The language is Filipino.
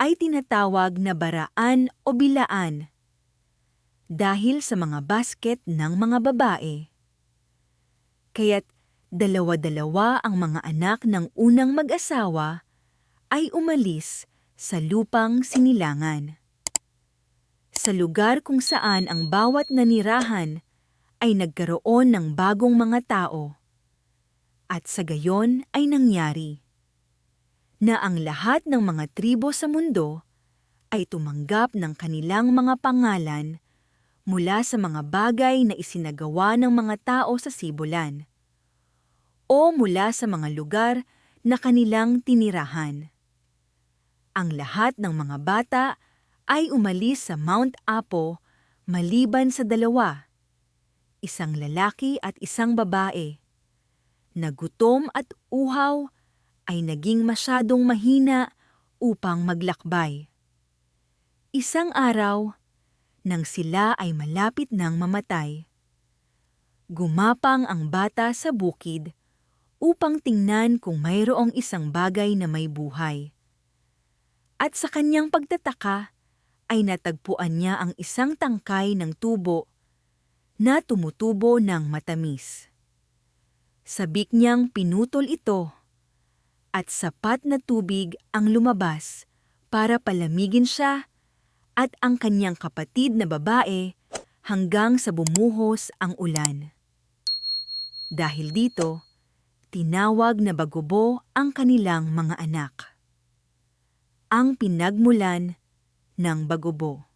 ay tinatawag na baraan o bilaan dahil sa mga basket ng mga babae. Kaya't dalawa-dalawa ang mga anak ng unang mag-asawa ay umalis sa lupang sinilangan. Sa lugar kung saan ang bawat nanirahan ay nagkaroon ng bagong mga tao. At sa gayon ay nangyari na ang lahat ng mga tribo sa mundo ay tumanggap ng kanilang mga pangalan mula sa mga bagay na isinagawa ng mga tao sa sibulan o mula sa mga lugar na kanilang tinirahan. Ang lahat ng mga bata ay umalis sa Mount Apo maliban sa dalawa, isang lalaki at isang babae, na gutom at uhaw ay naging masyadong mahina upang maglakbay. Isang araw, nang sila ay malapit ng mamatay, gumapang ang bata sa bukid upang tingnan kung mayroong isang bagay na may buhay. At sa kanyang pagtataka ay natagpuan niya ang isang tangkay ng tubo na tumutubo ng matamis. Sabik niyang pinutol ito at sapat na tubig ang lumabas para palamigin siya at ang kanyang kapatid na babae hanggang sa bumuhos ang ulan. Dahil dito, tinawag na Bagobo ang kanilang mga anak. Ang pinagmulan ng Bagobo.